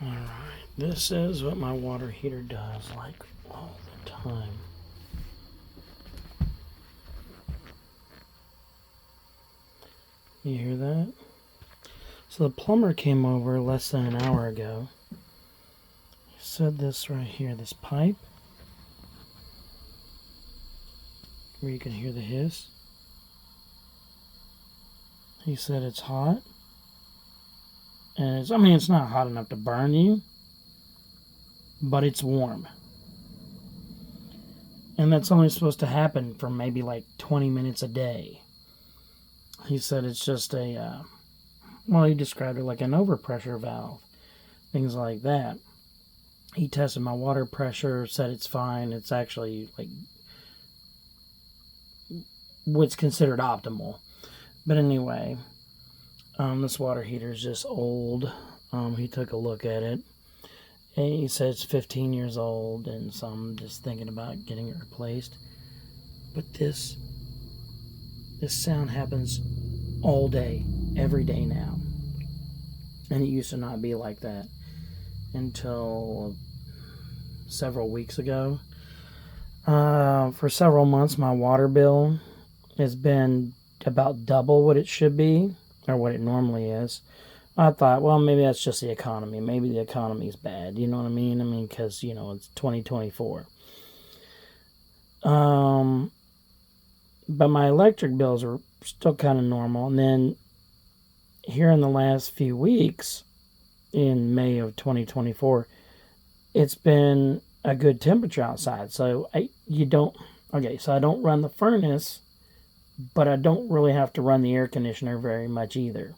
Alright, this is what my water heater does, like, all the time. You hear that? So the plumber came over less than an hour ago. He said this right here, this pipe, where you can hear the hiss. He said it's hot. And it's not hot enough to burn you, but it's warm. And that's only supposed to happen for maybe like 20 minutes a day. He said it's just he described it like an overpressure valve, things like that. He tested my water pressure, said it's fine. It's actually like what's considered optimal. But anyway, this water heater is just old. He took a look at it. And he said it's 15 years old, and so I'm just thinking about getting it replaced. But this sound happens all day, every day now. And it used to not be like that until several weeks ago. For several months, my water bill has been about double what it should be, or what it normally is. I thought, well, maybe that's just the economy. Maybe the economy's bad. You know what I mean? Because, it's 2024. But my electric bills are still kind of normal. And then here in the last few weeks, in May of 2024, it's been a good temperature outside. So I don't run the furnace, but I don't really have to run the air conditioner very much either.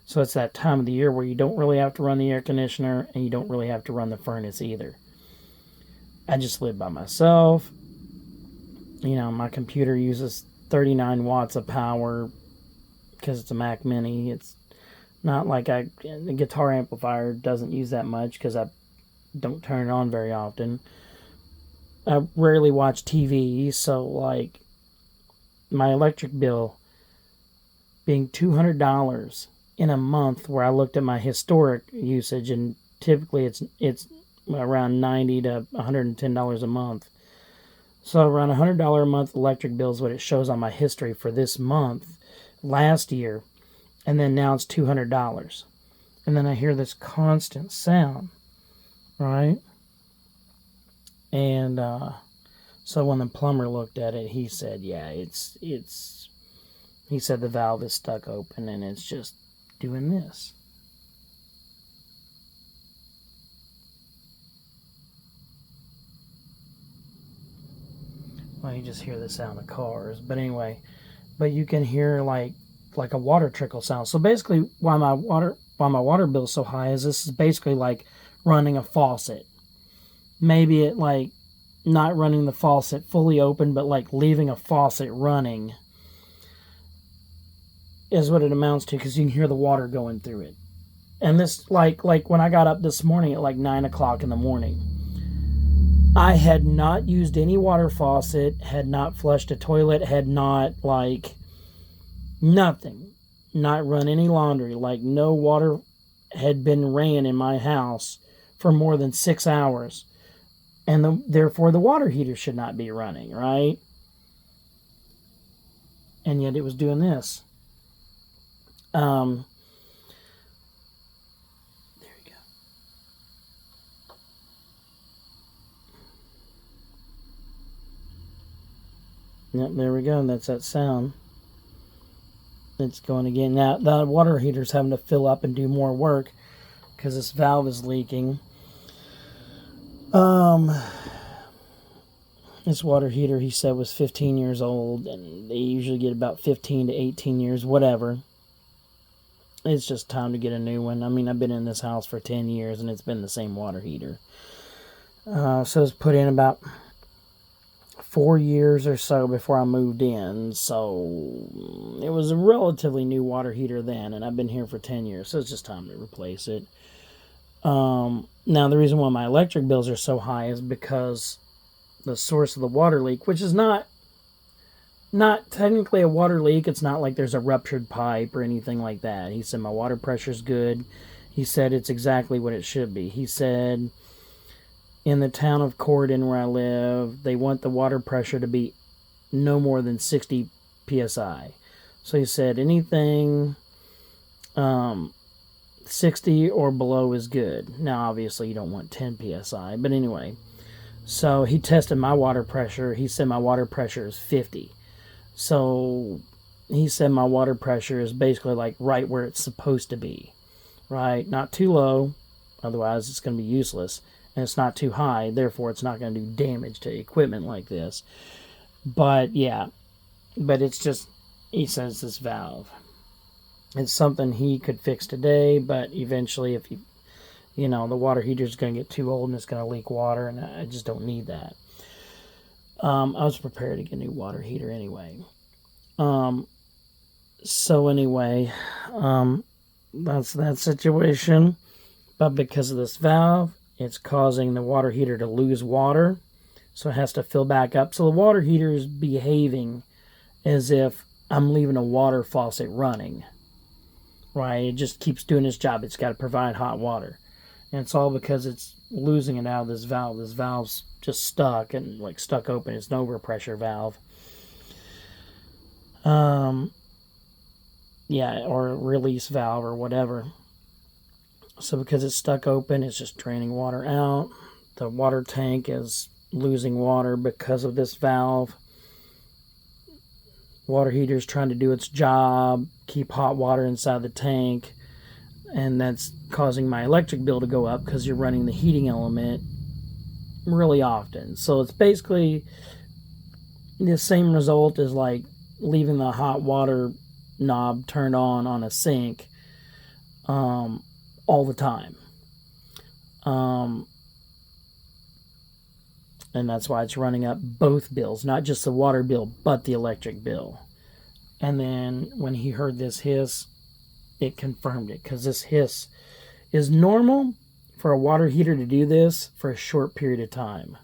So it's that time of the year where you don't really have to run the air conditioner and you don't really have to run the furnace either. I just live by myself. My computer uses 39 watts of power because it's a Mac Mini. It's not like the guitar amplifier doesn't use that much because I don't turn it on very often. I rarely watch TV, so like my electric bill being $200 in a month, where I looked at my historic usage, and typically it's around $90 to $110 a month. So around $100 a month electric bill is what it shows on my history for this month, last year, and then now it's $200. And then I hear this constant sound, right? And so when the plumber looked at it, he said, yeah, he said the valve is stuck open and it's just doing this. Well, you just hear the sound of cars. But anyway, you can hear like a water trickle sound. So basically, why my water bill is so high is this is basically like running a faucet. Maybe it like not running the faucet fully open, but like leaving a faucet running is what it amounts to, because you can hear the water going through it. And this, like when I got up this morning at like 9 o'clock in the morning, I had not used any water faucet, had not flushed a toilet, had not nothing, not run any laundry, like no water had been ran in my house for more than 6 hours. And therefore the water heater should not be running, right? And yet it was doing this. There we go. Yep, there we go. That's that sound. It's going again. Now, the water heater's having to fill up and do more work because this valve is leaking. This water heater, he said, was 15 years old, and they usually get about 15 to 18 years, whatever. It's just time to get a new one. I've been in this house for 10 years, and it's been the same water heater. So it was put in about 4 years or so before I moved in. So it was a relatively new water heater then, and I've been here for 10 years. So it's just time to replace it. Now, the reason why my electric bills are so high is because the source of the water leak, which is not technically a water leak. It's not like there's a ruptured pipe or anything like that. He said my water pressure's good. He said it's exactly what it should be. He said in the town of Corydon where I live, they want the water pressure to be no more than 60 psi. So he said anything 60 or below is good. Now, obviously, you don't want 10 psi, but anyway. So he tested my water pressure. He said my water pressure is 50. So he said my water pressure is basically like right where it's supposed to be, right? Not too low, otherwise it's going to be useless. And it's not too high, therefore it's not going to do damage to equipment like this. But yeah, but it's just, he says this valve. It's something he could fix today, but eventually if the water heater is going to get too old and it's going to leak water, and I just don't need that. I was prepared to get a new water heater anyway. So anyway, that's that situation. But because of this valve, it's causing the water heater to lose water. So it has to fill back up. So the water heater is behaving as if I'm leaving a water faucet running. Right? It just keeps doing its job. It's got to provide hot water. And it's all because it's losing it out of this valve. This valve's just stuck and stuck open. It's an overpressure valve. Yeah, or release valve or whatever. So because it's stuck open, it's just draining water out. The water tank is losing water because of this valve. Water heater is trying to do its job, keep hot water inside the tank, and that's causing my electric bill to go up because you're running the heating element really often. So it's basically the same result as like leaving the hot water knob turned on a sink all the time. And that's why it's running up both bills, not just the water bill, but the electric bill. And then when he heard this hiss, it confirmed it, because this hiss is normal for a water heater to do this for a short period of time.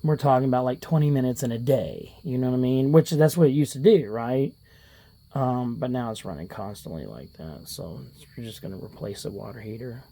We're talking about like 20 minutes in a day, you know what I mean? Which that's what it used to do, right? But now it's running constantly like that. So we're just going to replace the water heater.